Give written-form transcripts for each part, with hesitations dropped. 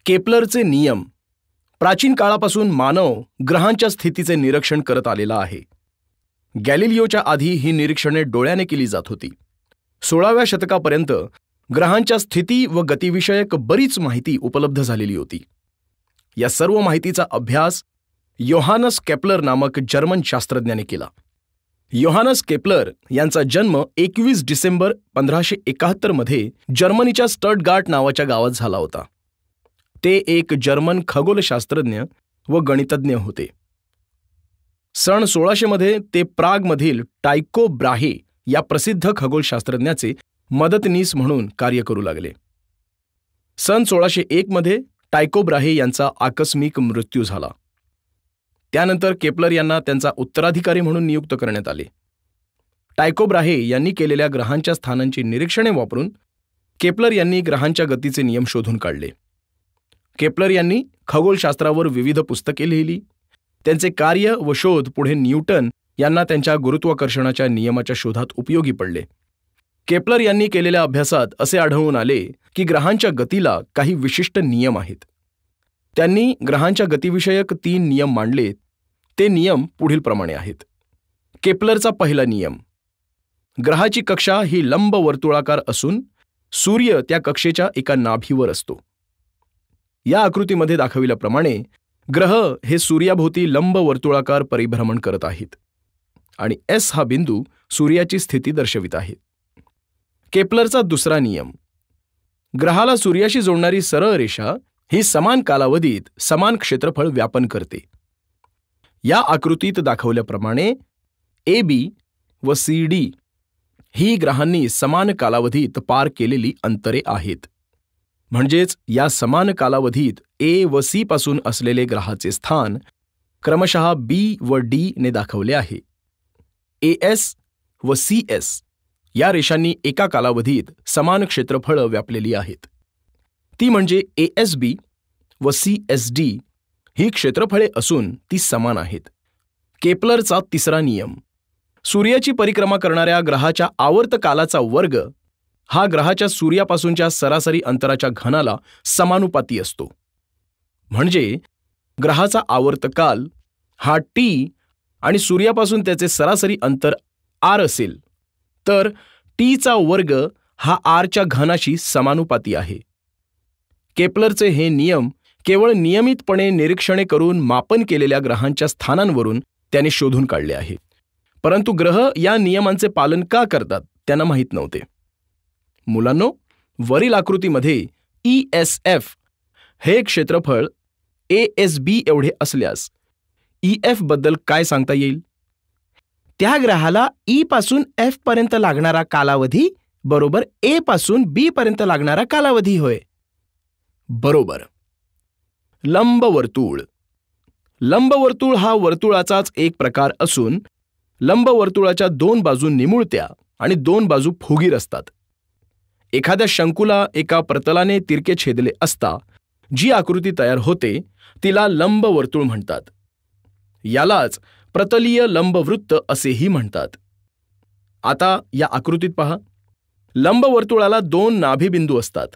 केपलरचे नियम. प्राचीन काळापासून मानव ग्रहांच्या स्थितीचे निरीक्षण करत आलेला आहे. गॅलिलिओच्या आधी ही निरीक्षणे डोळ्याने केली जात होती. 16व्या शतकापर्यंत ग्रहांच्या स्थिती व गतिविषयक बरीच माहिती उपलब्ध झालेली होती. या सर्व माहितीचा अभ्यास योहानस केपलर नामक जर्मन शास्त्रज्ञाने केला. योहानस केपलर यांचा जन्म 21 डिसेंबर 1571 मध्ये जर्मनीच्या स्टटगार्ट नावाच्या गावात झाला होता. ते एक जर्मन खगोलशास्त्रज्ञ व गणितज्ञ होते. सन 1600 मध्ये ते प्रागमधील टायको ब्राहे या प्रसिद्ध खगोलशास्त्रज्ञाचे मदतनीस म्हणून कार्य करू लागले. सन 1601 मध्ये टायको ब्राहे यांचा आकस्मिक मृत्यू झाला. त्यानंतर केपलर यांना त्यांचा उत्तराधिकारी म्हणून नियुक्त करण्यात आले. टायको ब्राहे यांनी केलेल्या ग्रहांच्या स्थानांची निरीक्षणे वापरून केपलर यांनी ग्रहांच्या गतीचे नियम शोधून काढले. केपलर यांनी खगोलशास्त्रावर विविध पुस्तके लिहिली. त्यांचे कार्य व शोध पुढे न्यूटन यांना त्यांच्या गुरुत्वाकर्षणाच्या नियमाच्या शोधात उपयोगी पडले. केपलर यांनी केलेल्या अभ्यासात असे आढळून आले की ग्रहांच्या गतीला काही विशिष्ट नियम आहेत. त्यांनी ग्रहांच्या गतीविषयक 3 नियम मांडले. ते नियम पुढील प्रमाणे आहेत. केपलरचा पहिला नियम. ग्रहाची कक्षा ही लंब वर्तुळाकार असून सूर्य त्या कक्षेच्या एका नाभीवर असतो. या आकृतीमध्ये दाखविल्याप्रमाणे ग्रह हे सूर्याभोवती लंब वर्तुळाकार परिभ्रमण करत आहेत आणि एस हा बिंदू सूर्याची स्थिती दर्शवित आहे. केपलरचा दुसरा नियम. ग्रहाला सूर्याशी जोडणारी सरळ रेषा ही समान कालावधीत समान क्षेत्रफळ व्यापन करते. या आकृतीत दाखवल्याप्रमाणे ए बी व सी डी ही ग्रहांनी समान कालावधीत पार केलेली अंतरे आहेत. म्हणजेच या समान कालावधीत ए व सी पासून असलेले ग्रहाचे स्थान क्रमशः बी व डी ने दाखवले आहे. एएस व सी एस या रेषांनी एका कालावधीत समान क्षेत्रफळ व्यापलेली आहेत. ती म्हणजे एएसबी व सीएसडी ही क्षेत्रफळे असून ती समान आहेत. केपलरचा तिसरा नियम. सूर्याची परिक्रमा करणाऱ्या ग्रहाच्या आवर्तकालाचा वर्ग हा ग्रहाच्या सूर्यापासूनच्या सरासरी अंतराच्या घनाला समानुपाती असतो. म्हणजे ग्रहाचा आवर्तकाल हा टी आणि सूर्यापासून त्याचे सरासरी अंतर आर असेल तर टीचा वर्ग हा आरच्या घनाशी समानुपाती आहे. केपलरचे हे नियम केवळ नियमितपणे निरीक्षणे करून मापन केलेल्या ग्रहांच्या स्थानांवरून त्याने शोधून काढले आहे. परंतु ग्रह या नियमांचे पालन का करतात त्यांना माहीत नव्हते. मुलांनो, वरील आकृतीमध्ये ESF हे क्षेत्रफळ ASB एवढे असल्यास EF बद्दल काय सांगता येईल? त्या ग्रहाला ई पासून एफ पर्यंत लागणारा कालावधी बरोबर ए पासून बी पर्यंत लागणारा कालावधी होय. बरोबर. लंबवर्तुळ. लंबवर्तुळ हा वर्तुळाचाच एक प्रकार असून लंबवर्तुळाच्या 2 बाजू निमुळत्या आणि 2 बाजू फुगीर असतात. एखाद्या शंकूला एका प्रतलाने तिरके छेदले असता जी आकृती तयार होते तिला लंबवर्तुळ म्हणतात. यालाच प्रतलीय लंबवृत्त असेही म्हणतात. आता या आकृतीत पहा. लंबवर्तुळाला 2 नाभिबिंदू असतात.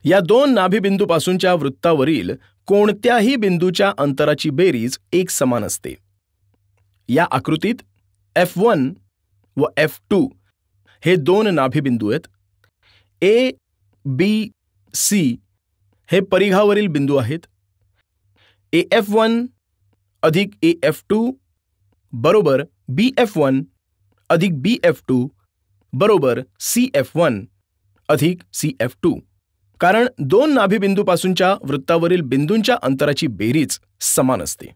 या 2 नाभिबिंदूपासूनच्या वृत्तावरील कोणत्याही बिंदूच्या अंतराची बेरीज एक समान असते. या आकृतीत F1 व F2 हे 2 नाभिबिंदू आहेत. A, B, C हे परिघावरील बिंदू आहेत. AF1 अधिक AF2 बरोबर BF1 अधिक BF2 बरोबर CF1 अधिक CF2. कारण 2 नाभिबिंदूपासूनच्या वृत्तावरील बिंदूंच्या अंतराची बेरीज समान असते.